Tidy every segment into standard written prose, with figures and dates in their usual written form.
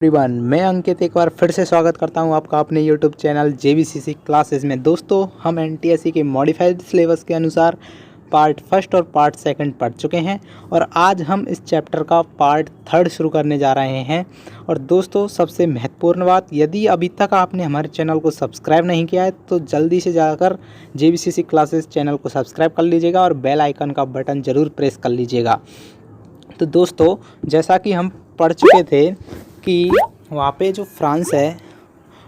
Everyone, मैं अंकित एक बार फिर से स्वागत करता हूं आपका अपने यूट्यूब चैनल JVCC क्लासेस में। दोस्तों, हम NTSE के मॉडिफाइड सिलेबस के अनुसार पार्ट फर्स्ट और पार्ट सेकंड पढ़ चुके हैं और आज हम इस चैप्टर का पार्ट थर्ड शुरू करने जा रहे हैं। और दोस्तों, सबसे महत्वपूर्ण बात, यदि अभी तक आपने हमारे चैनल को सब्सक्राइब नहीं किया है तो जल्दी से जाकर JVCC क्लासेस चैनल को सब्सक्राइब कर लीजिएगा और बेल आइकन का बटन ज़रूर प्रेस कर लीजिएगा। तो दोस्तों, जैसा कि हम पढ़ चुके थे कि वहाँ पे जो फ्रांस है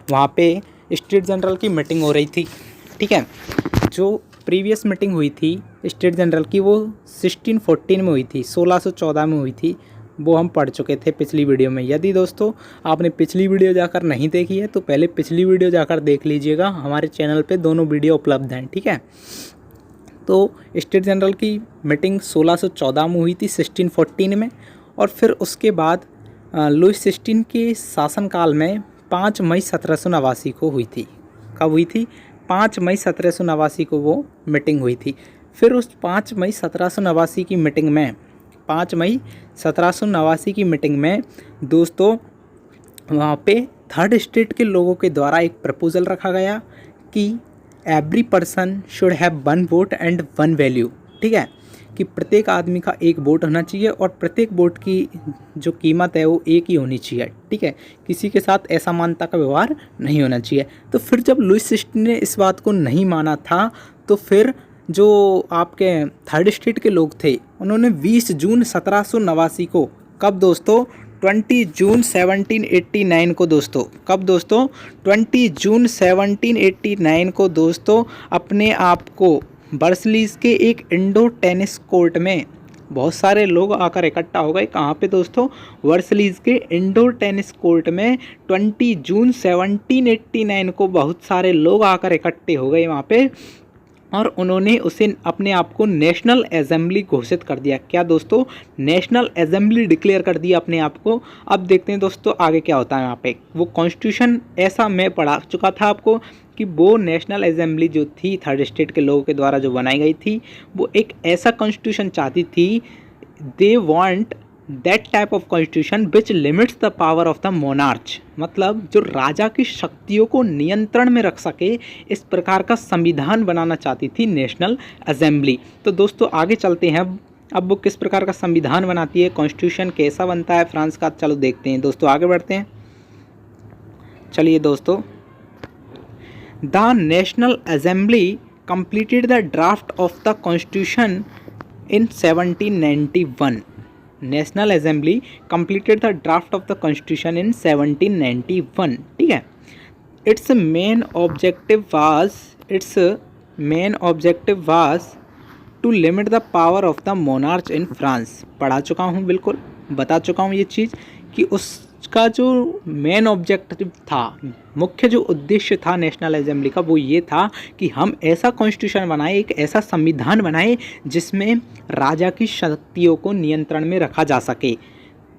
वहाँ पे स्टेट जनरल की मीटिंग हो रही थी। ठीक है, जो प्रीवियस मीटिंग हुई थी स्टेट जनरल की वो 1614 में हुई थी, 1614 में हुई थी। वो हम पढ़ चुके थे पिछली वीडियो में। यदि दोस्तों आपने पिछली वीडियो जाकर नहीं देखी है तो पहले पिछली वीडियो जाकर देख लीजिएगा, हमारे चैनल पे दोनों वीडियो उपलब्ध हैं। ठीक है, तो स्टेट जनरल की मीटिंग 1614 में हुई थी, 1614 में। और फिर उसके बाद लुईस 16 के शासनकाल में 5 मई 1789 को हुई थी। कब हुई थी? 5 मई 1789 को वो मीटिंग हुई थी। फिर उस 5 मई 1789 की मीटिंग में 5 मई 1789 की मीटिंग में दोस्तों वहाँ पे थर्ड स्टेट के लोगों के द्वारा एक प्रपोजल रखा गया कि every person should have one vote and one value. ठीक है, कि प्रत्येक आदमी का एक वोट होना चाहिए और प्रत्येक वोट की जो कीमत है वो एक ही होनी चाहिए। ठीक है, किसी के साथ असमानता का व्यवहार नहीं होना चाहिए। तो फिर जब लुईस 16 ने इस बात को नहीं माना था तो फिर जो आपके थर्ड स्टेट के लोग थे उन्होंने 20 जून 1789 को, कब दोस्तों? 20 जून 1789 को दोस्तों, कब दोस्तों? 20 जून 1789 को दोस्तों अपने आप को वर्सलीज के एक इंडोर टेनिस कोर्ट में बहुत सारे लोग आकर इकट्ठा हो गए। कहाँ पे दोस्तों? वर्सलीज के इंडोर टेनिस कोर्ट में 20 जून 1789 को बहुत सारे लोग आकर इकट्ठे हो गए वहाँ पे, और उन्होंने उसे अपने आप को नेशनल असेंबली घोषित कर दिया। क्या दोस्तों? नेशनल असेंबली डिक्लेयर कर दिया अपने आप को। अब देखते हैं दोस्तों आगे क्या होता है यहाँ पे। वो कॉन्स्टिट्यूशन, ऐसा मैं पढ़ा चुका था आपको कि वो नेशनल असेंबली जो थी थर्ड स्टेट के लोगों के द्वारा जो बनाई गई थी, वो एक ऐसा कॉन्स्टिट्यूशन चाहती थी, they want that type of constitution which limits the power of the monarch. मतलब जो राजा की शक्तियों को नियंत्रण में रख सके, इस प्रकार का संविधान बनाना चाहती थी नेशनल असेंबली। तो दोस्तों आगे चलते हैं। अब वो किस प्रकार का संविधान बनाती है, कॉन्स्टिट्यूशन कैसा बनता है फ्रांस का, चलो देखते हैं दोस्तों, आगे बढ़ते हैं। चलिए दोस्तों, the national assembly completed the draft of the constitution in 1791. National assembly completed the draft of the constitution in 1791. ठीक है, its main objective was to limit the power of the monarch in France. पढ़ा चुका हूँ, बिल्कुल बता चुका हूँ ये चीज़ कि उसका जो मेन ऑब्जेक्टिव था, मुख्य जो उद्देश्य था नेशनल असेंबली का, वो ये था कि हम ऐसा कॉन्स्टिट्यूशन बनाए, एक ऐसा संविधान बनाए जिसमें राजा की शक्तियों को नियंत्रण में रखा जा सके,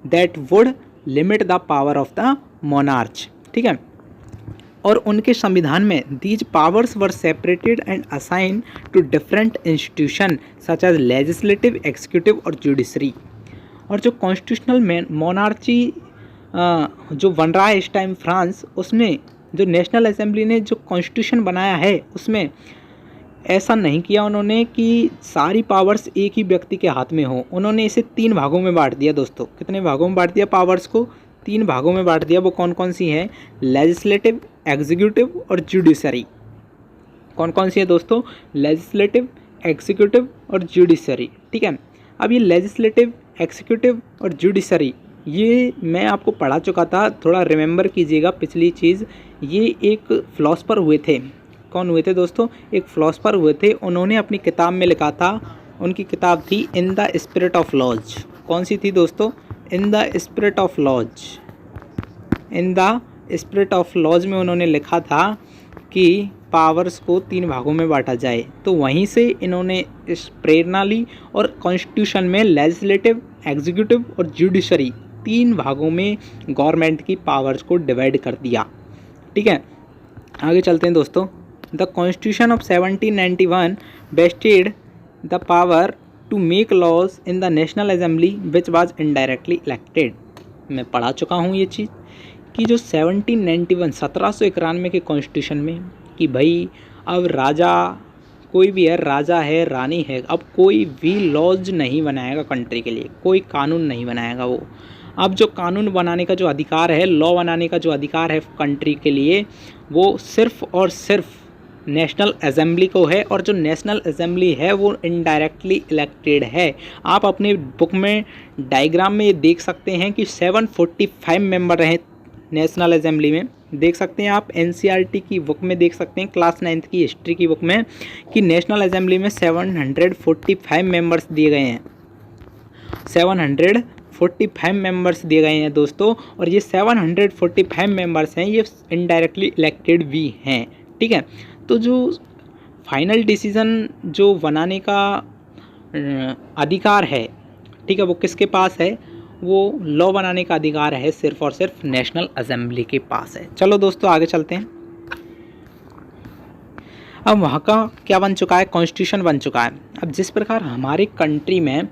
that would limit the power of the monarch. ठीक है, और उनके संविधान में these powers were separated and assign to different institution such as legislative, executive और जुडिशरी। और जो कॉन्स्टिट्यूशनल मोनार्ची जो बन रहा है इस टाइम फ्रांस, उसमें जो नेशनल असेंबली ने जो कॉन्स्टिट्यूशन बनाया है उसमें ऐसा नहीं किया उन्होंने कि सारी पावर्स एक ही व्यक्ति के हाथ में हो। उन्होंने इसे 3 भागों में बांट दिया दोस्तों। कितने भागों में बांट दिया? पावर्स को 3 भागों में बांट दिया। वो कौन कौन सी हैं? लेजिस्लेटिव, एग्जीक्यूटिव और जुडिशरी। कौन कौन सी है दोस्तों? लेजिस्लेटिव, एग्जीक्यूटिव और जुडिशरी। ठीक है, अब ये लेजिस्लेटिव, एग्जीक्यूटिव और जुडिशरी ये मैं आपको पढ़ा चुका था, थोड़ा रिमेंबर कीजिएगा पिछली चीज़। ये एक फ़िलासफ़र हुए थे। कौन हुए थे दोस्तों? एक फ़िलासफ़र हुए थे। उन्होंने अपनी किताब में लिखा था, उनकी किताब थी in the spirit of laws. कौन सी थी दोस्तों? In the spirit of laws. In the spirit of laws में उन्होंने लिखा था कि पावर्स को 3 भागों में बांटा जाए। तो वहीं से इन्होंने इस प्रेरणा ली और कॉन्स्टिट्यूशन में लेजिस्लेटिव, एग्जीक्यूटिव और जुडिशरी 3 भागों में गवर्नमेंट की पावर्स को डिवाइड कर दिया। ठीक है, आगे चलते हैं दोस्तों। The constitution of 1791 vested the power to make laws in the national assembly which was indirectly elected. मैं पढ़ा चुका हूँ ये चीज़ कि जो 1791 1791 के कॉन्स्टिट्यूशन में कि भाई अब राजा कोई भी है, राजा है, रानी है, अब कोई भी लॉज नहीं बनाएगा कंट्री के लिए, कोई कानून नहीं बनाएगा वो। अब जो कानून बनाने का जो अधिकार है, लॉ बनाने का जो अधिकार है कंट्री के लिए, वो सिर्फ और सिर्फ नेशनल असेंबली को है। और जो नेशनल असेंबली है वो इनडायरेक्टली इलेक्टेड है। आप अपने बुक में डायग्राम में ये देख सकते हैं कि 745 मेंबर हैं नेशनल असेंबली में। देख सकते हैं आप एनसीईआरटी की बुक में देख सकते हैं, क्लास 9th की हिस्ट्री की बुक में, कि नेशनल असेंबली में 745 मेंबर्स दिए गए हैं। 745 मेंबर्स दिए गए हैं दोस्तों। और ये 745 मेंबर्स हैं, ये इनडायरेक्टली इलेक्टेड भी हैं। ठीक है, तो जो फाइनल डिसीज़न जो बनाने का अधिकार है, ठीक है, वो किसके पास है? वो लॉ बनाने का अधिकार है सिर्फ और सिर्फ नेशनल असेंबली के पास है। चलो दोस्तों आगे चलते हैं। अब वहाँ का क्या बन चुका है? कॉन्स्टिट्यूशन बन चुका है। अब जिस प्रकार हमारी कंट्री में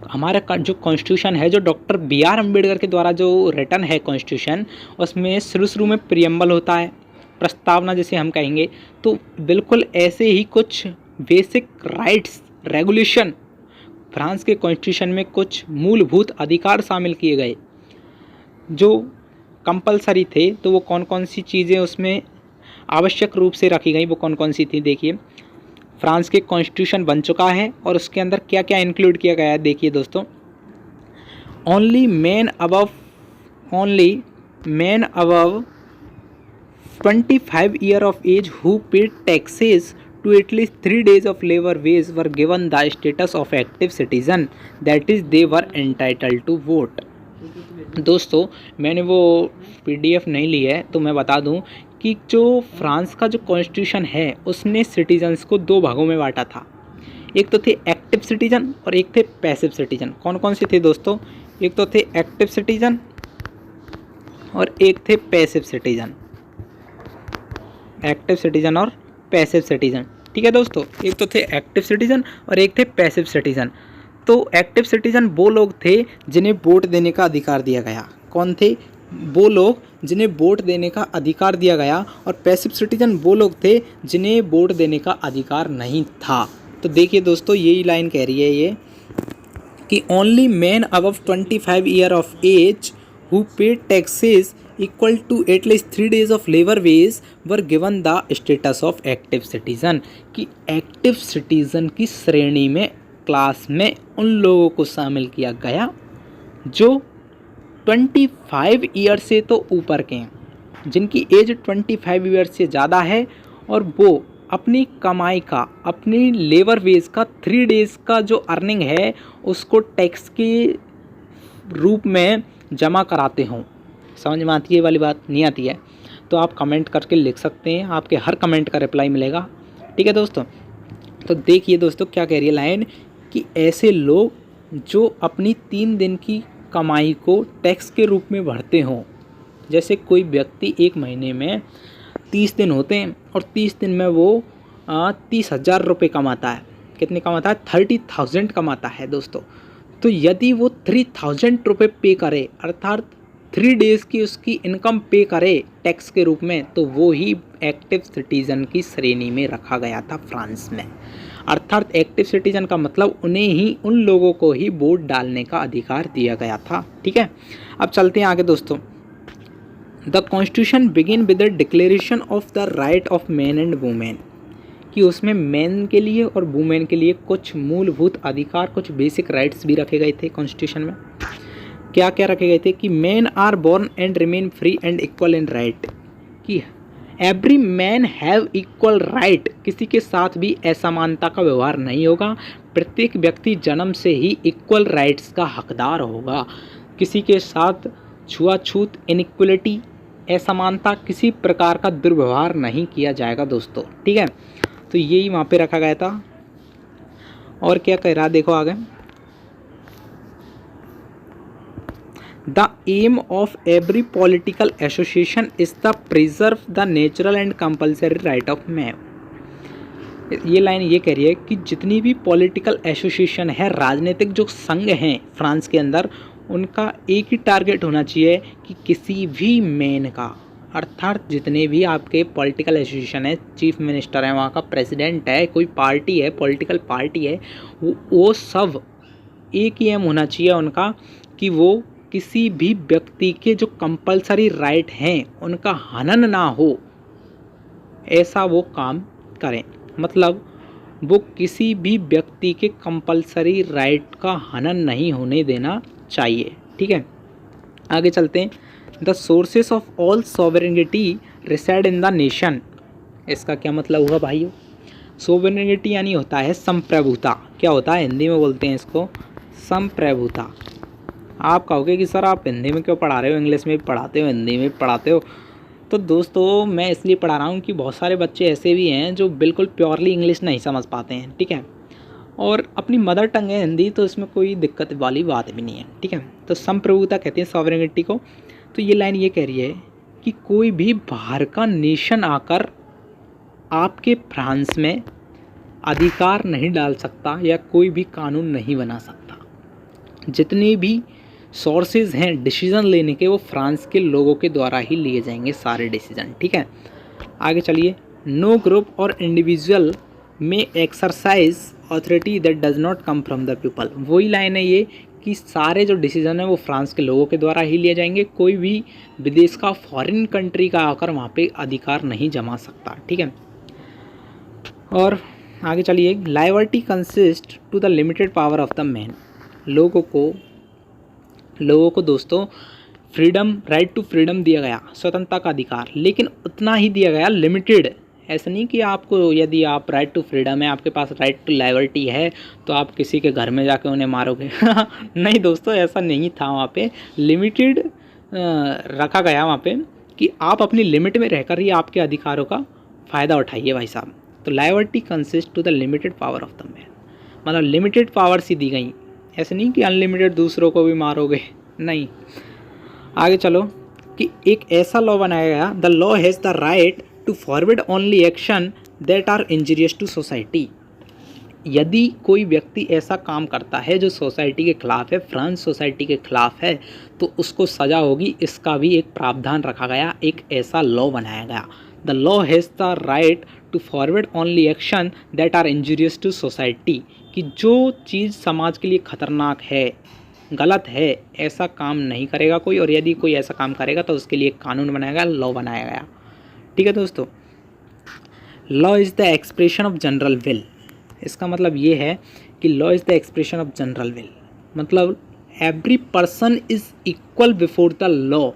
हमारा जो कॉन्स्टिट्यूशन है, जो डॉक्टर BR अम्बेडकर के द्वारा जो रिटन है कॉन्स्टिट्यूशन, उसमें शुरू में प्रियम्बल होता है, प्रस्तावना जिसे हम कहेंगे। तो बिल्कुल ऐसे ही कुछ बेसिक राइट्स रेगुलेशन फ्रांस के कॉन्स्टिट्यूशन में कुछ मूलभूत अधिकार शामिल किए गए जो कंपलसरी थे। तो वो कौन कौन सी चीज़ें उसमें आवश्यक रूप से रखी गई, वो कौन कौन सी थी? देखिए, फ्रांस के कॉन्स्टिट्यूशन बन चुका है और उसके अंदर क्या क्या इंक्लूड किया गया है। देखिए दोस्तों, only man above 25 year of age who paid taxes to at least 3 days of labor wage were given the status of active citizen, that is they were entitled to vote। दोस्तों मैंने वो PDF नहीं ली है तो मैं बता दूं कि जो फ्रांस का जो कॉन्स्टिट्यूशन है उसने सिटीजन्स को 2 भागों में बांटा था। एक तो थे एक्टिव सिटीजन और एक थे पैसिव सिटीजन। कौन कौन से थे दोस्तों? एक तो थे एक्टिव सिटीजन और एक थे पैसिव सिटीजन। एक्टिव सिटीजन और पैसिव सिटीजन, ठीक है दोस्तों। एक तो थे एक्टिव सिटीजन और एक थे पैसिव सिटीजन। तो एक्टिव सिटीजन वो लोग थे जिन्हें वोट देने का अधिकार दिया गया। कौन थे? वो लोग जिन्हें वोट देने का अधिकार दिया गया। और पैसिव सिटीजन वो लोग थे जिन्हें वोट देने का अधिकार नहीं था। तो देखिए दोस्तों, यही लाइन कह रही है ये कि only man above 25 year of age who paid taxes equal to at least 3 days of labor wage were given the status of active citizen। कि एक्टिव सिटीज़न की श्रेणी में, क्लास में उन लोगों को शामिल किया गया जो 25 ईयर से तो ऊपर के हैं, जिनकी एज 25 ईयर से ज़्यादा है और वो अपनी कमाई का, अपनी लेबर वेज का 3 डेज़ का जो अर्निंग है उसको टैक्स के रूप में जमा कराते हों। समझ में आती है वाली बात? नहीं आती है तो आप कमेंट करके लिख सकते हैं, आपके हर कमेंट का रिप्लाई मिलेगा। ठीक है दोस्तों, तो देखिए दोस्तों क्या कह रही है लाइन कि ऐसे लोग जो अपनी 3 दिन की कमाई को टैक्स के रूप में भरते हों। जैसे कोई व्यक्ति एक महीने में 30 दिन होते हैं और 30 दिन में वो 30,000 रुपये कमाता है। कितने कमाता है? 30,000 कमाता है दोस्तों। तो यदि वो 3,000 रुपये पे करे, अर्थात 3 डेज़ की उसकी इनकम पे करे टैक्स के रूप में, तो वो ही एक्टिव सिटीज़न की श्रेणी में रखा गया था फ्रांस में। अर्थात एक्टिव सिटीज़न का मतलब उन लोगों को ही वोट डालने का अधिकार दिया गया था। ठीक है, अब चलते हैं आगे दोस्तों। The constitution begin with the declaration of the right of man and women, कि उसमें मैन के लिए और वुमेन के लिए कुछ मूलभूत अधिकार, कुछ बेसिक राइट्स भी रखे गए थे कॉन्स्टिट्यूशन में। क्या क्या रखे गए थे? कि man are born and remain free and equal in right, कि every man have equal right, किसी के साथ भी असमानता का व्यवहार नहीं होगा। प्रत्येक व्यक्ति जन्म से ही इक्वल राइट्स का हकदार होगा। किसी के साथ छुआछूत, इनइक्वलिटी, असमानता, किसी प्रकार का दुर्व्यवहार नहीं किया जाएगा दोस्तों। ठीक है, तो यही वहाँ पे रखा गया था। और क्या कह रहा देखो आगे, the aim of every political association is the preserve the natural and compulsory right of man. ये लाइन ये कह रही है कि जितनी भी पॉलिटिकल एसोसिएशन है, राजनीतिक जो संघ हैं फ्रांस के अंदर, उनका एक ही टारगेट होना चाहिए कि किसी भी मैन का, अर्थात जितने भी आपके पॉलिटिकल एसोसिएशन है, चीफ मिनिस्टर है, वहाँ का प्रेसिडेंट है, कोई पार्टी है, पॉलिटिकल पार्टी है, वो सब एक ही एम होना चाहिए उनका कि वो किसी भी व्यक्ति के जो कंपलसरी राइट हैं उनका हनन ना हो, ऐसा वो काम करें। मतलब वो किसी भी व्यक्ति के कंपलसरी राइट का हनन नहीं होने देना चाहिए। ठीक है, आगे चलते हैं। The sources of all sovereignty reside in the nation. इसका क्या मतलब हुआ भाइयों? सोवरेनिटी यानी होता है संप्रभुता। क्या होता है? हिंदी में बोलते हैं इसको संप्रभुता। आप कहोगे कि सर आप हिंदी में क्यों पढ़ा रहे हो, इंग्लिश में भी पढ़ाते हो, हिंदी में भी पढ़ाते हो। तो दोस्तों मैं इसलिए पढ़ा रहा हूँ कि बहुत सारे बच्चे ऐसे भी हैं जो बिल्कुल प्योरली इंग्लिश नहीं समझ पाते हैं। ठीक है, और अपनी मदर टंग है हिंदी, तो इसमें कोई दिक्कत वाली बात भी नहीं है। ठीक है, तो संप्रभुता कहते हैं सॉवरेनिटी को। तो ये लाइन ये कह रही है कि कोई भी बाहर का नेशन आकर आपके फ्रांस में अधिकार नहीं डाल सकता या कोई भी कानून नहीं बना सकता। जितने भी सोर्सेज हैं डिसीज़न लेने के, वो फ्रांस के लोगों के द्वारा ही लिए जाएंगे सारे डिसीज़न। ठीक है, आगे चलिए। नो ग्रुप और इंडिविजुअल में exercise authority that does not come from the people. वही लाइन है ये कि सारे जो डिसीज़न है वो फ्रांस के लोगों के द्वारा ही लिए जाएंगे, कोई भी विदेश का फॉरेन कंट्री का आकर वहाँ पे अधिकार नहीं जमा सकता। ठीक है, और आगे चलिए। Liberty consist to the limited power of the man. लोगों को दोस्तों फ्रीडम, राइट टू फ्रीडम दिया गया, स्वतंत्रता का अधिकार, लेकिन उतना ही दिया गया, लिमिटेड। ऐसा नहीं कि आपको यदि आप राइट टू फ्रीडम है, आपके पास राइट टू लाइबर्टी है, तो आप किसी के घर में जाके उन्हें मारोगे। नहीं दोस्तों, ऐसा नहीं था। वहाँ पे लिमिटेड रखा गया वहाँ पे कि आप अपनी लिमिट में रहकर ही आपके अधिकारों का फ़ायदा उठाइए भाई साहब। तो liberty consist to the limited power of the man, मतलब लिमिटेड पावर सी दी गई। ऐसे नहीं कि अनलिमिटेड दूसरों को भी मारोगे, नहीं। आगे चलो कि एक ऐसा लॉ बनाया गया, the law has the right to forward only action that are injurious to society. यदि कोई व्यक्ति ऐसा काम करता है जो सोसाइटी के खिलाफ है, फ्रांस सोसाइटी के खिलाफ है, तो उसको सज़ा होगी। इसका भी एक प्रावधान रखा गया, एक ऐसा लॉ बनाया गया। The law has the right to forward only action that are injurious to society, कि जो चीज़ समाज के लिए खतरनाक है, गलत है, ऐसा काम नहीं करेगा कोई, और यदि कोई ऐसा काम करेगा तो उसके लिए कानून बनाया गया, लॉ बनाया गया। ठीक है दोस्तों, law is the expression of general will. इसका मतलब ये है कि law is the expression of general will, मतलब every person is equal before the law,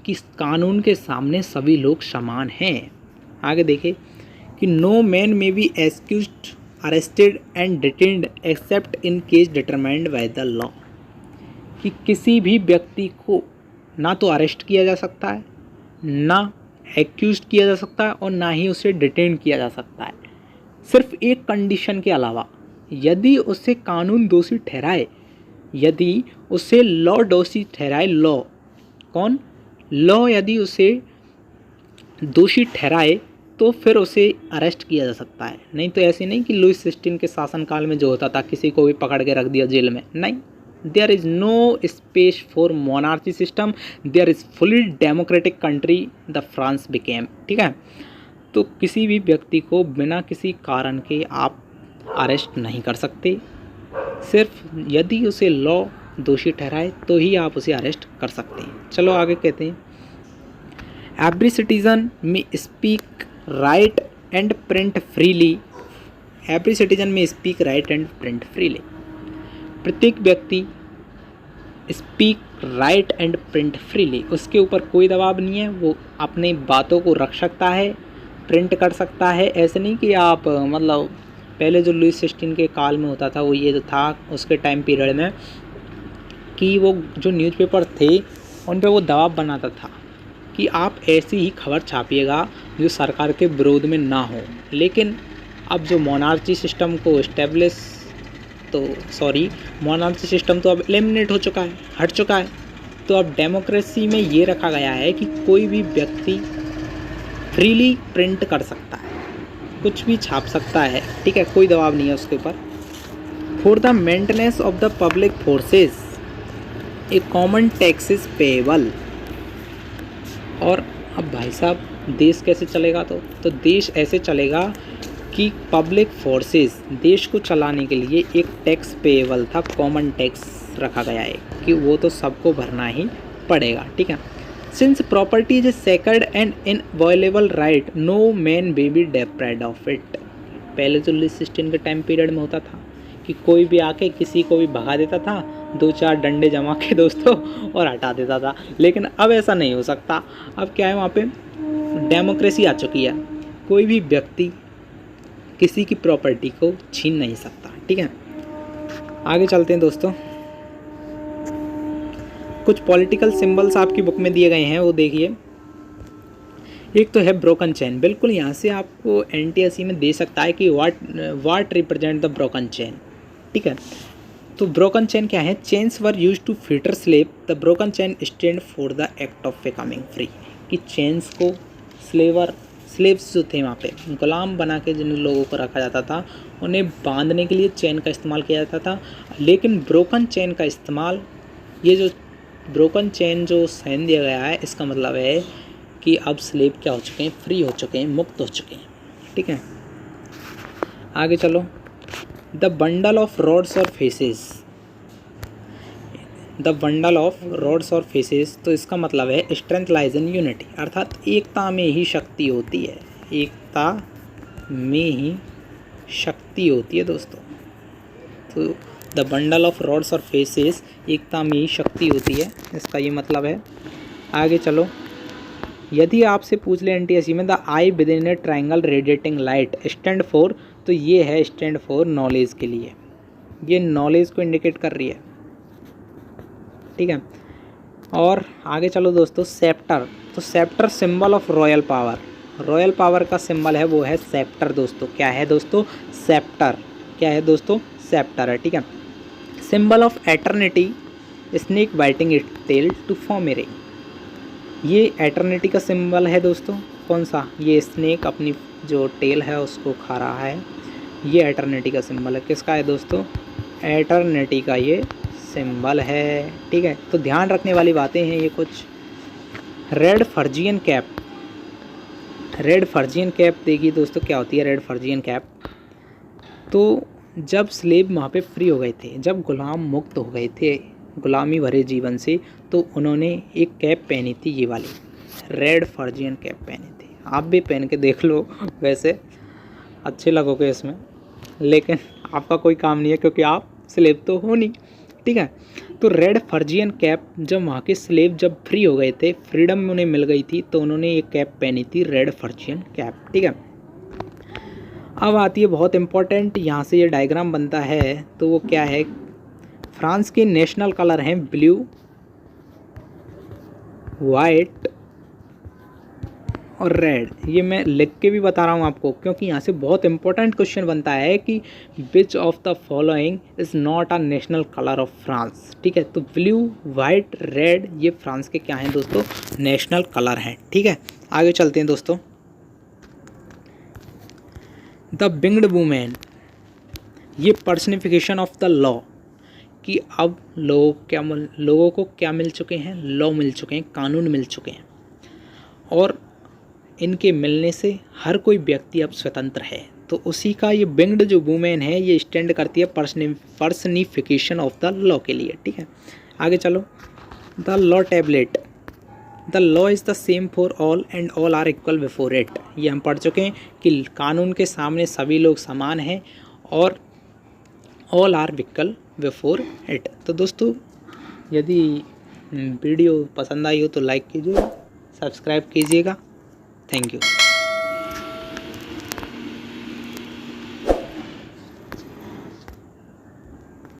कि कानून के सामने सभी लोग समान हैं। आगे देखें कि no man may be accused, arrested and detained except in case determined by the law, कि किसी भी व्यक्ति को ना तो अरेस्ट किया जा सकता है, ना एक्यूज किया जा सकता है, और ना ही उसे डिटेन किया जा सकता है, सिर्फ एक कंडीशन के अलावा। यदि उसे कानून दोषी ठहराए, यदि उसे लॉ दोषी ठहराए, लॉ कौन? लॉ यदि उसे दोषी ठहराए तो फिर उसे अरेस्ट किया जा सकता है। नहीं तो ऐसे नहीं कि लुइस 16 के शासनकाल में जो होता था, किसी को भी पकड़ के रख दिया जेल में, नहीं। There is no space for monarchy system, there is fully democratic country the France became. ठीक है, तो किसी भी व्यक्ति को बिना किसी कारण के आप अरेस्ट नहीं कर सकते, सिर्फ यदि उसे लॉ दोषी ठहराए तो ही आप उसे अरेस्ट कर सकते हैं। चलो आगे कहते हैं, every citizen may speak write and print freely. Every citizen may speak write and print freely. प्रत्येक व्यक्ति speak write and print freely, उसके ऊपर कोई दबाव नहीं है, वो अपनी बातों को रख सकता है, प्रिंट कर सकता है। ऐसे नहीं कि आप मतलब पहले जो लुइस 16 के काल में होता था वो ये जो था उसके टाइम पीरियड में, कि वो जो न्यूज़पेपर थे उन पर वो दबाव बनाता था कि आप ऐसी ही खबर छापिएगा जो सरकार के विरोध में ना हो। लेकिन अब जो मोनार्ची सिस्टम को इस्टेब्लिश, तो सॉरी मोनार्ची सिस्टम तो अब एलिमिनेट हो चुका है, हट चुका है। तो अब डेमोक्रेसी में ये रखा गया है कि कोई भी व्यक्ति फ्रीली प्रिंट कर सकता है, कुछ भी छाप सकता है। ठीक है, कोई दबाव नहीं है उसके ऊपर। For the maintenance of the public forces, A common tax is payable. और अब भाई साहब देश कैसे चलेगा? तो देश ऐसे चलेगा कि पब्लिक फोर्सेस, देश को चलाने के लिए एक टैक्स पेएबल था, कॉमन टैक्स रखा गया है कि वो तो सबको भरना ही पड़ेगा, ठीक है। Since property is a sacred and inviolable right, no man may be deprived of it. पहले जो लिस्ट सिस्टम के टाइम पीरियड में होता था कि कोई भी आके किसी को भी भगा देता था, 2-4 डंडे जमा के दोस्तों और हटा देता था, लेकिन अब ऐसा नहीं हो सकता। अब क्या है, वहाँ पे डेमोक्रेसी आ चुकी है, कोई भी व्यक्ति किसी की प्रॉपर्टी को छीन नहीं सकता, ठीक है। आगे चलते हैं दोस्तों, कुछ पॉलिटिकल सिंबल्स आपकी बुक में दिए गए हैं, वो देखिए। एक तो है ब्रोकन चेन, बिल्कुल यहाँ से आपको एनटीएससी में दे सकता है कि what represent the broken chain, ठीक है। तो ब्रोकन चेन क्या है? Chains were use to fetter slave, the broken chain stand for the act of becoming free. कि चेन्स को स्लेव्स जो थे वहाँ पे गुलाम बना के जिन लोगों को रखा जाता था, उन्हें बांधने के लिए चेन का इस्तेमाल किया जाता था। लेकिन ब्रोकन चेन का इस्तेमाल, ये जो ब्रोकन चेन जो साइन दिया गया है, इसका मतलब है कि अब स्लेव क्या हो चुके हैं? फ्री हो चुके हैं, मुक्त हो चुके हैं, ठीक है। आगे चलो, द बंडल ऑफ रॉड्स और faces, the bundle of rods और फेसेस, तो इसका मतलब है स्ट्रेंथ लाइज इन यूनिटी, अर्थात एकता में ही शक्ति होती है, एकता में ही शक्ति होती है दोस्तों। तो द बंडल ऑफ रॉड्स और फेसेस, एकता में ही शक्ति होती है, इसका ये मतलब है। आगे चलो, यदि आपसे पूछ ले एनटीएससी में the I with in A triangle radiating light stand for, तो ये है स्टैंड फॉर नॉलेज के लिए, ये नॉलेज को इंडिकेट कर रही है, ठीक है। और आगे चलो दोस्तों, सेप्टर, तो sceptre symbol of royal power, royal power का सिंबल है वो है सेप्टर दोस्तों। क्या है दोस्तों? सेप्टर। क्या है दोस्तों? सेप्टर है, ठीक है। Symbol of eternity, snake biting it tail to form a ring, ये एटर्निटी का सिंबल है दोस्तों। कौन सा? ये स्नेक अपनी जो टेल है उसको खा रहा है, ये एटर्निटी का सिंबल है। किसका है दोस्तों? एटर्निटी का ये सिंबल है, ठीक है। तो ध्यान रखने वाली बातें हैं ये कुछ। रेड फर्जियन कैप, रेड फर्जियन कैप देखिए दोस्तों क्या होती है रेड फर्जियन कैप। तो जब स्लेव वहाँ पे फ्री हो गए थे, जब गुलाम मुक्त हो गए थे गुलामी भरे जीवन से, तो उन्होंने एक कैप पहनी थी, ये वाली रेड फर्जियन कैप पहनी थी। आप भी पहन के देख लो, वैसे अच्छे लगोगे इसमें, लेकिन आपका कोई काम नहीं है क्योंकि आप स्लेव तो हो नहीं, ठीक है। तो रेड फर्जियन कैप, जब वहाँ के स्लेव जब फ्री हो गए थे, फ्रीडम में उन्हें मिल गई थी, तो उन्होंने ये कैप पहनी थी, रेड फर्जियन कैप, ठीक है। अब आती है बहुत इम्पोर्टेंट, यहाँ से ये डायग्राम बनता है, तो वो क्या है? फ्रांस के नेशनल कलर हैं ब्लू, वाइट और रेड। ये मैं लिख के भी बता रहा हूँ आपको क्योंकि यहाँ से बहुत इंपॉर्टेंट क्वेश्चन बनता है कि which of the following is not a national colour of France, ठीक है। तो ब्लू, वाइट, रेड, ये फ्रांस के क्या हैं दोस्तों? नेशनल कलर हैं, ठीक है। आगे चलते हैं दोस्तों, द विंग्ड वुमेन, ये पर्सनिफिकेशन ऑफ द लॉ, कि अब लोगों को क्या मिल चुके हैं? लॉ मिल चुके हैं, कानून मिल चुके हैं, और इनके मिलने से हर कोई व्यक्ति अब स्वतंत्र है। तो उसी का ये विंग्ड जो वुमेन है, ये स्टैंड करती है पर्सनिफिकेशन ऑफ द लॉ के लिए, ठीक है। आगे चलो, the law tablet, the law is the same for all and all are equal before it. ये हम पढ़ चुके हैं कि कानून के सामने सभी लोग समान हैं और all are equal before it. तो दोस्तों, यदि वीडियो पसंद आई हो तो लाइक कीजिएगा, सब्सक्राइब कीजिएगा। Thank you.